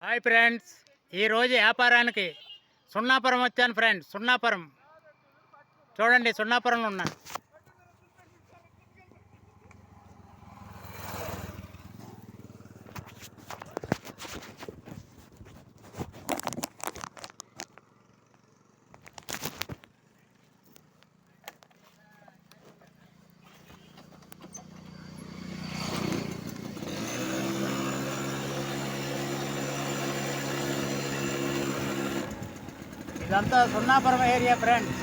Hi friends, ఈరోజు వ్యాపారానికి సున్నాపురం వచ్చాను ఫ్రెండ్స్. సున్నాపురం చూడండి, సున్నాపురంలో ఉన్నాను. ఇదంతా సున్నాపురం ఏరియా ఫ్రెండ్స్.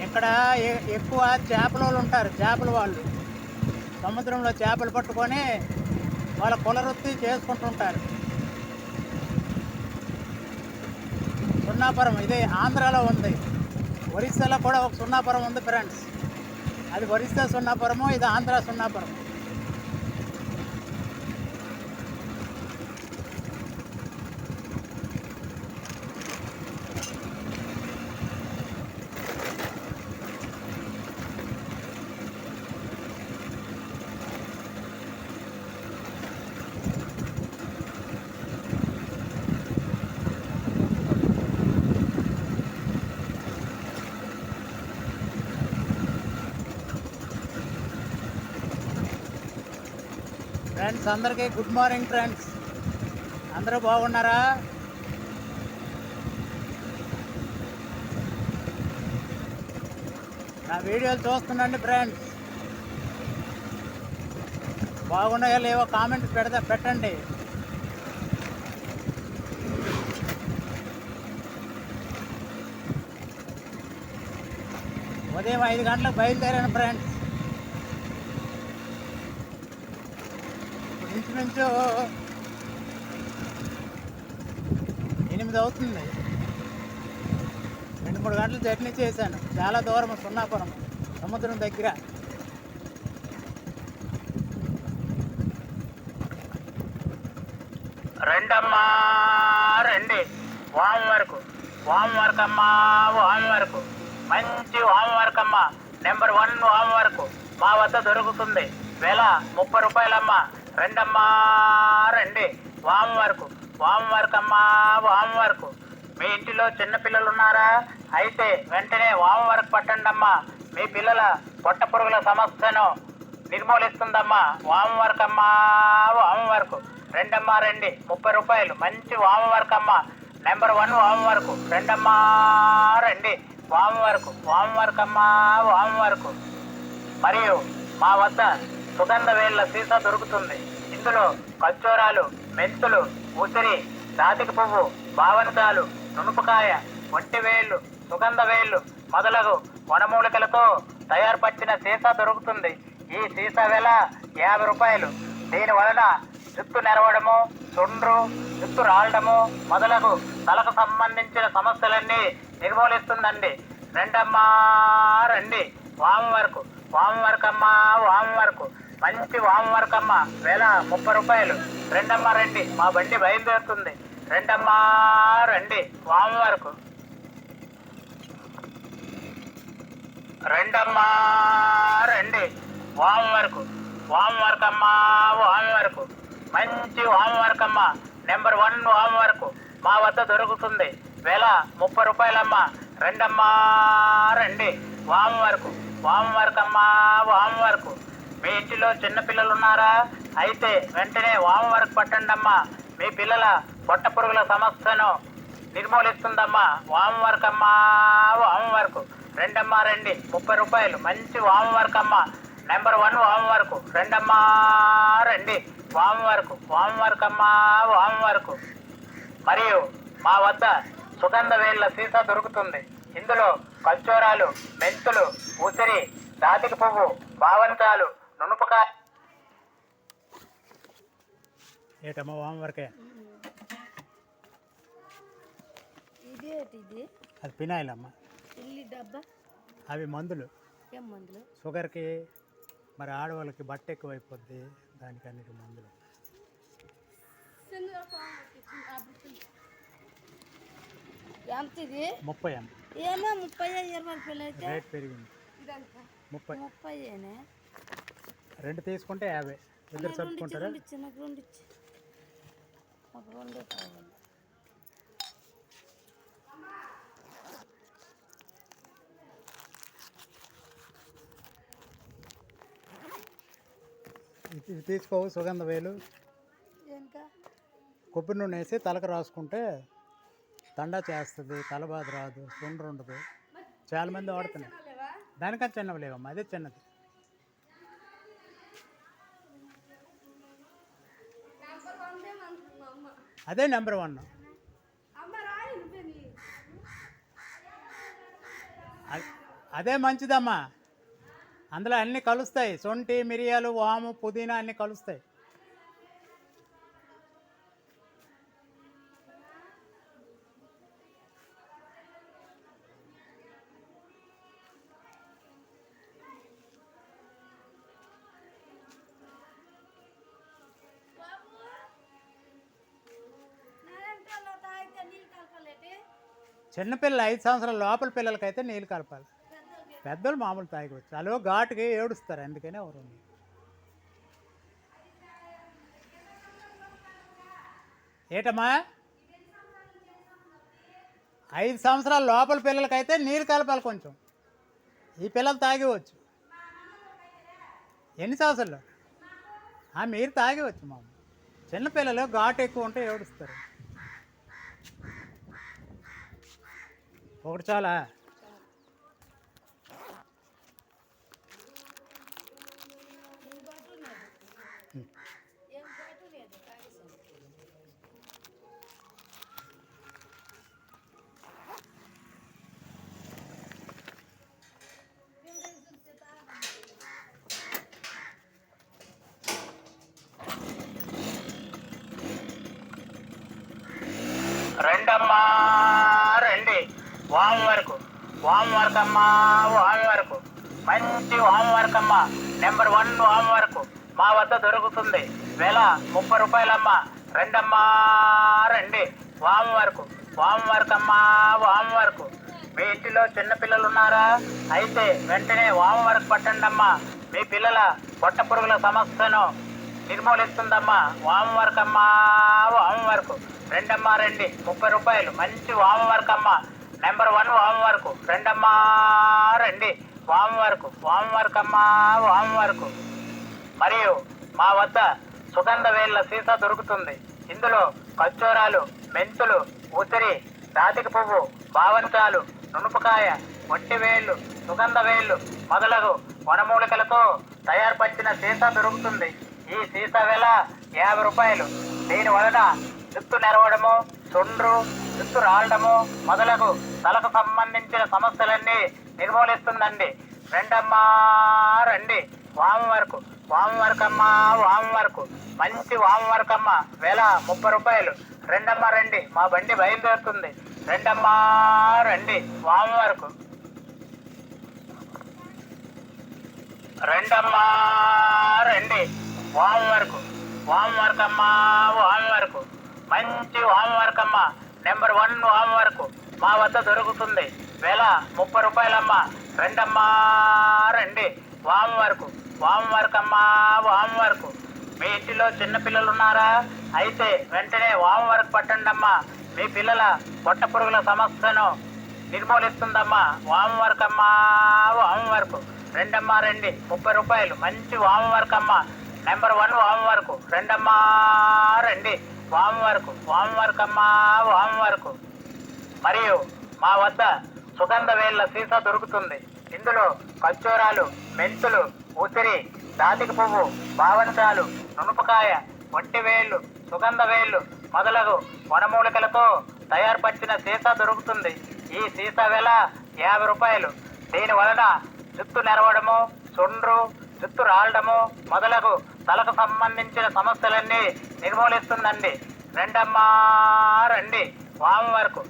ఇక్కడ ఎక్కువ చేపల వాళ్ళు ఉంటారు. చేపల వాళ్ళు సముద్రంలో చేపలు పట్టుకొని వాళ్ళ కులవృత్తి చేసుకుంటుంటారు. సున్నాపురం ఇది ఆంధ్రాలో ఉంది. ఒరిస్సాలో కూడా ఒక సున్నాపురం ఉంది ఫ్రెండ్స్. అది ఒరిస్సా సున్నాపురము, ఇది ఆంధ్ర సున్నాపురం. ఫ్రెండ్స్ అందరికీ గుడ్ మార్నింగ్ ఫ్రెండ్స్. అందరూ బాగున్నారా? నా వీడియోలు చూస్తుండండి ఫ్రెండ్స్. బాగున్నాయో లేవో కామెంట్ పెట్టండి. ఉదయం 5 గంటలకు బయలుదేరాను ఫ్రెండ్స్. ఇంచుమించు 8 అవుతుంది. 2-3 గంటలు జర్నీ చేశాను. చాలా దూరం సున్నాపురం, సముద్రం దగ్గర. రెండమ్మా రండి, వామ్ వరకు అమ్మా, వామ్ వరకు మంచి వామ్ వరకు అమ్మా. నెంబర్ 1 వామ్ వరకు మా వద్ద దొరుకుతుంది. వేల 30 రూపాయలమ్మా. రెండమ్మా రండి, వామ్ వరకు అమ్మా, వామ్ వరకు. మీ ఇంటిలో చిన్నపిల్లలు ఉన్నారా? అయితే వెంటనే వామ్ వరకు పట్టండి అమ్మా. మీ పిల్లల పొట్ట పురుగుల సమస్యను నిర్మూలిస్తుందమ్మా. వామ్ వరకు అమ్మా, వామ్ వరకు. రెండమ్మా రండి, 30 రూపాయలు మంచి వామ్ వరకు అమ్మా. నెంబర్ 1 వామ్ వరకు. రెండమ్మా రండి, వామ్ వరకు అమ్మా, వామ్ వరకు. మరియు మా వద్ద సుగంధ వేళ్ల సీసా దొరుకుతుంది. ఇందులో ఖర్జూరాలు, మెంతులు, ఉసిరి, దాతిక పువ్వు, బావనకాలు, నునుపుకాయ, ఒంటివేళ్లు, సుగంధ వేళ్లు మొదలగు వనమూలికలతో తయారుపరిచిన సీసా దొరుకుతుంది. ఈ సీసా వెల 50 రూపాయలు. దీని వలన జుట్టు నెరవడము, చుండ్రు, జుట్టు రాలడము మొదలగు తలకు సంబంధించిన సమస్యలన్నీ నిర్మూలిస్తుందండి. రెండమ్మా రండి, వామ్ వరకు అమ్మా, వామ్ వరకు మంచి వామ్ వరకు అమ్మా. వేల 30 రూపాయలు. రెండమ్మా రండి, మా బండి బయలుదేరుతుంది. రెండమ్మా రండి, వామ్ వరకు. రెండమ్మా రండి, వామ్ వరకు అమ్మా, వామ్ వరకు మంచి వామ్ వరకు అమ్మా. నెంబర్ 1 వామ్ వరకు మా వద్ద దొరుకుతుంది. వేల 30 రూపాయలమ్మా. రెండమ్మా రండి, వామ్ వరకు అమ్మా, వామ్ వరకు. మీ ఇంటిలో చిన్నపిల్లలు ఉన్నారా? అయితే వెంటనే వామ్ వరకు పట్టండి అమ్మా. మీ పిల్లల పొట్ట పురుగుల సమస్యను నిర్మూలిస్తుందమ్మా. వామ్ వరకు అమ్మా, వామ్ వరకు. రెండమ్మా రండి, 30 రూపాయలు మంచి వామ్ వరకు అమ్మా. నెంబర్ 1 వామ్ వరకు. రెండమ్మా రండి, వామ్ వరకు అమ్మా, వామ్ వరకు. మరియు మా వద్ద సుగంధ వేళ్ల సీసా దొరుకుతుంది. ఇందులో ఖర్జూరాలు, మెంతులు, ఉసిరి, దాతిక పువ్వు, బావనకాలు, నునుపుకాయ. ఏటమ్మా వామ్ వరకే? అది పినాయిల్ అమ్మా. అవి మందులు. షుగర్కి, మరి ఆడవాళ్ళకి బట్ట ఎక్కువైపోద్ది, దానికి అన్నిటి మందులు. ఎంత ఇది? 30 అమ్మ. ఏమో 30 20 రూపాయలు అయితే రేట్ పెరిగింది. 30 30 2 తీసుకుంటే 50. ఇద్దరు చదువుకుంటారా? నాకు రెండు ఇచ్చి నాకు రెండే కావాలి. ఇది తీసుకోవు సుగంధ వేలు. ఇంకా కొబ్బరి నూనె వేసి తలకు రాసుకుంటే తండా చేస్తుంది, తలబాధ రాదు, సుండ్రు ఉండదు. చాలామంది వాడుతున్నారు. దానికన్నా చిన్నవి లేవమ్మా, అదే చిన్నది. అదే నెంబర్ 1. అదే మంచిదమ్మా. అందులో అన్నీ కలుస్తాయి. సొంటి, మిరియాలు, వాము, పుదీనా అన్నీ కలుస్తాయి. చిన్నపిల్లలు 5 సంవత్సరాల లోపల పిల్లలకైతే నీళ్ళు కలపాలి. పెద్దలు మామూలు తాగవచ్చు. అలో ఘాటుకి ఏడుస్తారు, అందుకనే ఎవరు. ఏటమ్మా, 5 సంవత్సరాల లోపల పిల్లలకైతే నీళ్ళు కలపాలి కొంచెం. ఈ పిల్లలు తాగవచ్చు. ఎన్ని సంవత్సరాలు? మీరు తాగవచ్చు మామూలు. చిన్నపిల్లలు ఘాటు ఎక్కువ ఉంటే ఏడుస్తారు. ఒకటి చాలా. రెండమ్మా రండి. వాము వరకు అమ్మా, వాము వరకు మంచి వాము వరకు అమ్మా. నెంబర్ 1 వాము వరకు మా వద్ద దొరుకుతుంది. వెల 30 రూపాయలమ్మా. రెండమ్మా రండి. వాము వరకు అమ్మా, వాము వరకు. మీ ఇంటిలో చిన్నపిల్లలు ఉన్నారా? అయితే వెంటనే వాము వరకు పట్టండి అమ్మా. మీ పిల్లల పొట్ట పురుగుల సమస్యను నిర్మూలిస్తుందమ్మా. వాము వరకు అమ్మా, వాము వరకు. రెండమ్మా రండి. 30 రూపాయలు మంచి వాము వరకు అమ్మా. నెంబర్ 1 వాము వరకు. రెండమ్మా రండి. వాము వరకు అమ్మా, వాము వరకు. మరియు మా వద్ద సుగంధ వేళ్ళ సీసా దొరుకుతుంది. ఇందులో ఖర్జూరాలు, మెంతులు, ఉసిరి, దాతిక పువ్వు, బావంచాలు, నునుపకాయ, ఒట్టి వేళ్ళు, సుగంధ వేళ్ళు మొదలగు వనమూలికలతో తయారుపరిచిన సీసా దొరుకుతుంది. ఈ సీసా వెల 50 రూపాయలు. దీని వలన జుట్టు నెరవడము, చుండ్రు, జుట్టు రాలడము మొదలగు తలకు సంబంధించిన సమస్యలన్నీ నిర్మూలిస్తుందండి. రెండమ్మా రండి. వాము వరకు అమ్మా, వాము వరకు. మంచి వాము వరకు అమ్మా. వెల 30 రూపాయలు. రెండమ్మా రండి. మా బండి బయలుదేరుతుంది. రెండమ్మా రండి. వాము వరకు. రెండమ్మా రండి. వాము వరకు అమ్మా, వాము వరకు. మంచి వాము వరకు అమ్మా. నెంబర్ 1 వాము వరకు మా వద్ద దొరుకుతుంది. వెల 30 రూపాయలమ్మా. రెండమ్మా రండి. వాము వరకు అమ్మా, వాము వరకు. మీ ఇంటిలో చిన్నపిల్లలు ఉన్నారా? అయితే వెంటనే వాము వరకు పట్టండి అమ్మా. మీ పిల్లల పొట్ట పురుగుల సమస్యను నిర్మూలిస్తుందమ్మా. వాము వరకు అమ్మా, వాము వరకు. రెండమ్మా రండి. 30 రూపాయలు మంచి వాము వరకు అమ్మా. నెంబర్ 1 వాము వరకు. రెండమ్మా రండి. వాము వరకు అమ్మా, వాము వరకు. మరియు మా వద్ద సుగంధ వేళ్ళ సీసా దొరుకుతుంది. ఇందులో ఖర్జూరాలు, మెంతులు, ఉసిరి, దాతిక పువ్వు, బావంచాలు, నునుపకాయ, ఒట్టి వేళ్ళు, సుగంధ వేళ్ళు మొదలగు వనమూలికలతో తయారుపరిచిన సీసా దొరుకుతుంది. ఈ సీసా వెల 50 రూపాయలు. దీని వలన జుట్టు నెరవడము, చుండ్రు, జుట్టు రాలడము మొదలగు తలకు సంబంధించిన సమస్యలన్నీ నిర్మూలిస్తుందండి. రెండమ్మా రండి. వాము వరకు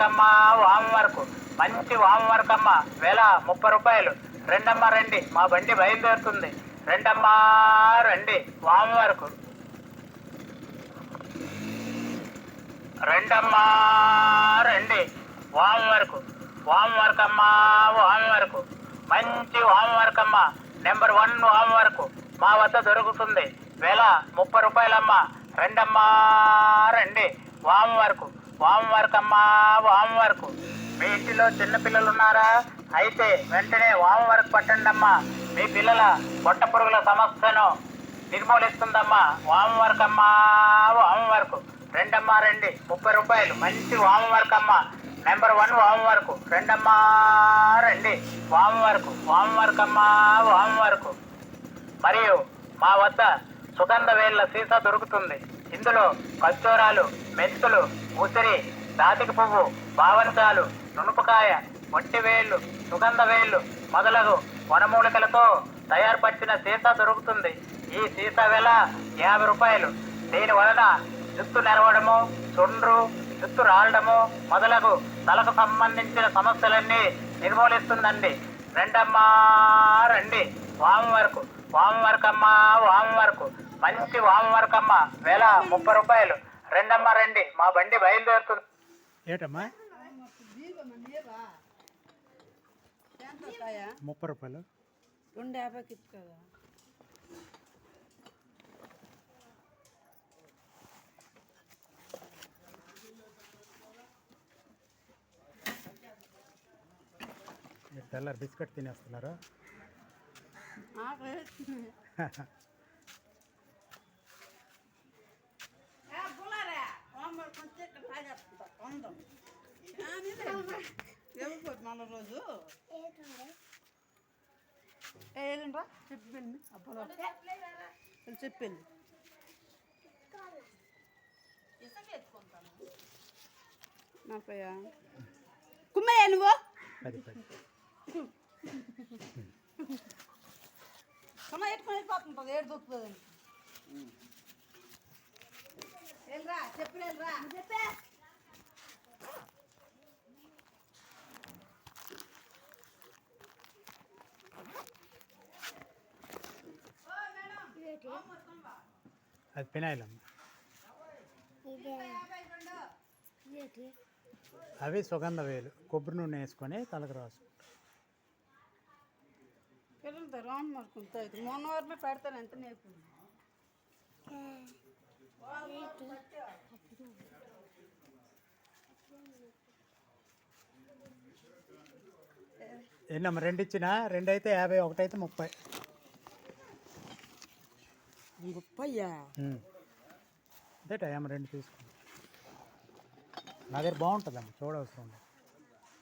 అమ్మా, వాము వరకు. మంచి వాము వరకు అమ్మా. వెల 30 రూపాయలు. రెండమ్మా రండి. మా బండి బయలుదేరుతుంది. రెండమ్మా రండి. వాము వరకు. రెండమ్మా రండి. వాము వరకు అమ్మా, వాము వరకు. మంచి వాము వరకు అమ్మా. నెంబర్ 1 వాము వరకు మా వద్ద దొరుకుతుంది. వేల 30 రూపాయలమ్మా. రెండమ్మా రండి. వాము వరకు అమ్మా, వాము వరకు. మీ ఇంటిలో చిన్నపిల్లలు ఉన్నారా? అయితే వెంటనే వాము వరకు పట్టండి అమ్మా. మీ పిల్లల పొట్ట పురుగుల సమస్యను నిర్మూలిస్తుందమ్మా. వాము వరకు అమ్మా, వాము వరకు. రెండమ్మా రండి. 30 రూపాయలు. మంచి వాము వరకు అమ్మా. నెంబర్ 1 వాము వరకు. రెండమ్మా రండి. వాము వరకు అమ్మా, వాము వరకు. మరియు మా వద్ద సుగంధ వేళ్ళ సీసా దొరుకుతుంది. ఇందులో కచ్చోరాలు, మెంతులు, ఉసిరి, దాతికి పువ్వు, బావనసాలు, నునుపకాయ, వట్టివేళ్లు, సుగంధ వేళ్ళు మొదలగు వనమూలికలతో తయారుపరిచిన సీసా దొరుకుతుంది. ఈ సీసా వెల 50 రూపాయలు. దీని వలన జుట్టు నెరవడము, చుండ్రు, జుట్టు రాలడము మొదలగు తలకు సంబంధించిన సమస్యలన్నీ నిర్మూలిస్తుందండి. రెండమ్మా రండి. వాము వరకు అమ్మా, వాము వరకు. మంచి వాము వరకు అమ్మా. వేల 30 రూపాయలు. రెండమ్మా రండి. మా బండి బయలుదేరుతుంది. ఏటమ్మా 30 రూపాయలు. 250 ఇచ్చు కదా. తెల్లారి బిస్కెట్ తినేస్తున్నారా? మళ్ళీ రోజు ఏదంట్రా చెప్పింది అప్పుడు చెప్పింది నాపయ్యా కుమ్మయ్యా నువ్వు 10 కుమ్మ ఎట్టుకొని వెళ్ళిపోతుంటుంది. ఏడు దొక్కుతుంది. వెళ్ళరా చెప్పు, వెళ్ళరా చెప్పే. అది ఫినాయిల్ అమ్మ. అవి సుగంధ వేలు. కొబ్బరి నూనె వేసుకొని తలకు రాసు. పిల్లలతో రాను మరుకుంటుంది. మొన్న వారిని పెడతాను. ఎంత నేర్పు ఎన్నమ్మ? 2 ఇచ్చినా 2 అయితే 50, 1 అయితే 30. గొప్పయ్యా అంతేట ఏమో 2 తీసుకుని. నా దగ్గర బాగుంటుందమ్మా, చూడవసరం ఉండదు.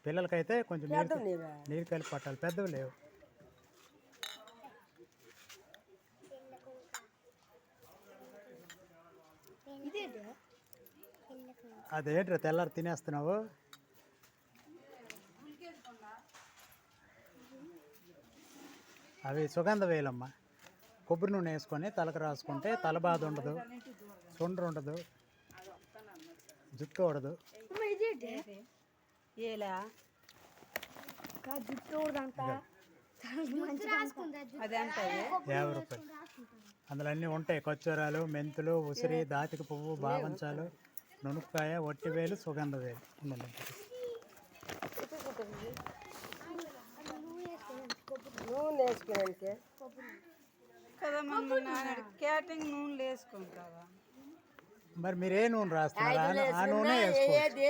పిల్లలకైతే కొంచెం నీరు కలిపి పట్టాలి. పెద్దవి లేవు. అదేంట్రా తెల్లారి తినేస్తున్నావు? అవి సుగంధ వేలమ్మా. కొబ్బరి నూనె వేసుకొని తలకు రాసుకుంటే తల బాధ ఉండదు, చుండ్రు ఉండదు, జుట్టు ఉండదు. అదే 50 రూపాయలు. అందులో అన్నీ ఉంటాయి. కచ్చోరాలు, మెంతులు, ఉసిరి, దాతికి పువ్వు, బావంచాలు, నునుపకాయ, వట్టివేలు, సుగంధ వేలు. నూనె వేసుకోవడానికి కదా మమ్మల్ని క్యాటరింగ్ నూనెలు వేసుకుంటావా? మరి మీరు ఏ నూనె రాస్తున్నారు? ఆ నూనె వేసుకోవచ్చు.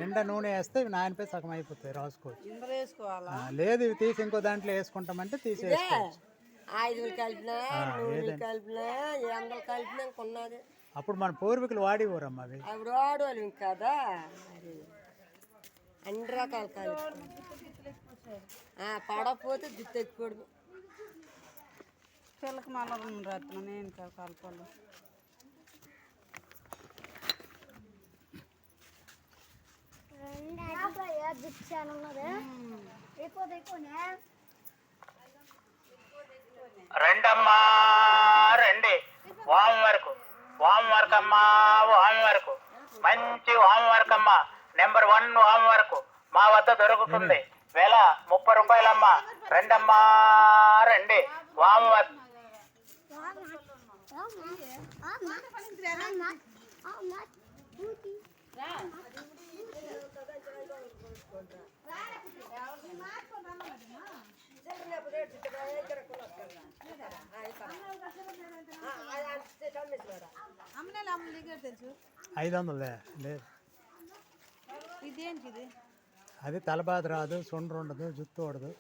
నిండా నూనె వేస్తే ఇవి నానిపోయి సగం అయిపోతాయి. రాసుకోవచ్చు. వేసుకోవాలా? లేదు ఇవి తీసి ఇంకో దాంట్లో వేసుకుంటామంటే తీసేసుకోవచ్చు. అప్పుడు మన పూర్వీకులు వాడేవారమ్మా అవి. వాడేవాళ్ళు కదా. అన్ని రకాల కలిపి పడకపోతే జుట్టు ఎత్తుకోవడం. పిల్లకి మళ్ళీ రాత్రి నేను కలపాలి. రెండమ్మా రండి. వాము వరకు అమ్మా, వాము వరకు. మంచి వాము వరకు అమ్మా. నెంబర్ 1 వాము వరకు మా వద్ద దొరుకుతుంది. వేల 30 రూపాయలమ్మా. రెండమ్మా రండి. వాము వరకు తెలుసు 500 లేదు. ఇదేంటిది? అది తలబాధ రాదు, సుండ్రు ఉండదు, జుట్టు ఉండదు,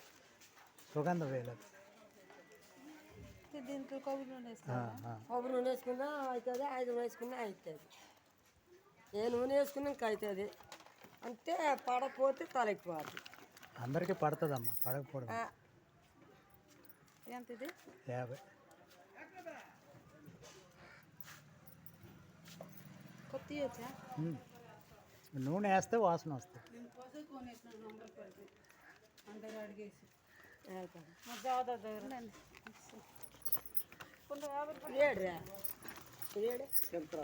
సుగంధ వేయలేదు. దీంట్లో కొబ్బరి నూనె వేసుకోవాలా? కొబ్బరి నూనె వేసుకున్నా అవుతుంది, 5 వేసుకున్నా అవుతుంది. ఏ నూనె వేసుకున్నా ఇంకా అవుతుంది. అంతే పడకపోతే తలెక్కిపోతుంది. అందరికీ పడుతుందమ్మా, పడకపోవడం. ఎంత ఇది? 50. కొత్త వచ్చా? నూనె వేస్తే వాసన వస్తుంది. ఏడురా ఏడు చెల్పు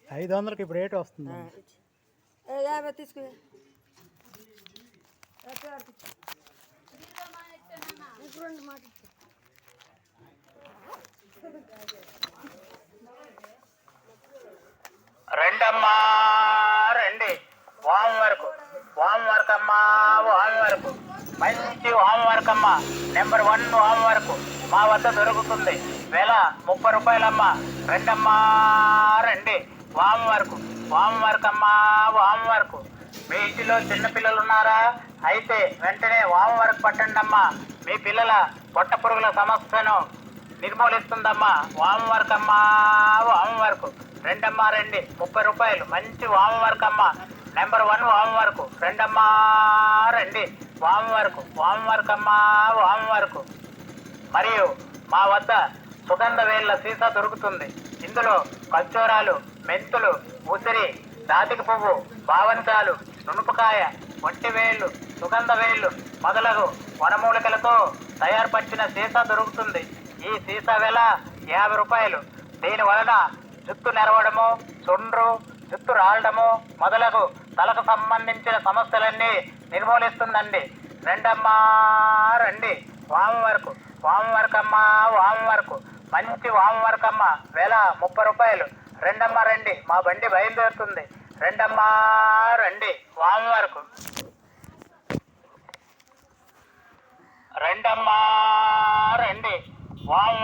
500కి ఇప్పుడు రేటు వస్తుంది. 50 తీసుకుని రెండు మాట రెండమ్మా రండి. వామ్ వరకు అమ్మా, వామ్ వరకు మంచి వామ్ వరకు అమ్మా. నెంబర్ 1 వామ్ వరకు మా వద్ద దొరుకుతుంది. వేల 30 రూపాయలమ్మా. రెండమ్మా రండి. వామ్ వరకు అమ్మా, వామ్ వరకు. మీ ఇంటిలో చిన్నపిల్లలు ఉన్నారా? అయితే వెంటనే వామ్ వరకు పట్టండి అమ్మా. మీ పిల్లల పొట్ట పురుగుల సమస్యను నిర్మూలిస్తుందమ్మా. వామ్ వరకు అమ్మా, వామ్ వరకు. రెండమ్మా రండి. 30 రూపాయలు మంచి వామ్ వరకు అమ్మా. నెంబర్ 1 వామ్ వరకు. రెండమ్మా రండి. వామ్ వరకు అమ్మా, వామ్ వరకు. మరియు మా వద్ద సుగంధ వేళ్ళ సీసా దొరుకుతుంది. ఇందులో ఖర్జూరాలు, మెంతులు, ఉసిరి, దాతికి పువ్వు, బావంచాలు, నునుపకాయ, ఒంటి వేళ్ళు, సుగంధ వేళ్ళు మొదలగు వనమూలికలతో తయారుపరిచిన సీసా దొరుకుతుంది. ఈ సీసా వెల 50 రూపాయలు. దీని వలన జుట్టు నెరవడము, చుండ్రు, జుట్టు రాలడము మొదలగు తలకు సంబంధించిన సమస్యలన్నీ నిర్మూలిస్తుందండి. రెండమ్మా రండి. వామ్ వరకు అమ్మా, వామ్ వరకు. మంచి వామ్ వరకు అమ్మా. వేల 30 రూపాయలు. రెండమ్మా రండి. మా బండి బయలుదేరుతుంది. రెండమ్మా రండి. వామ్ వరకు. రెండమ్మా రండి. వామ్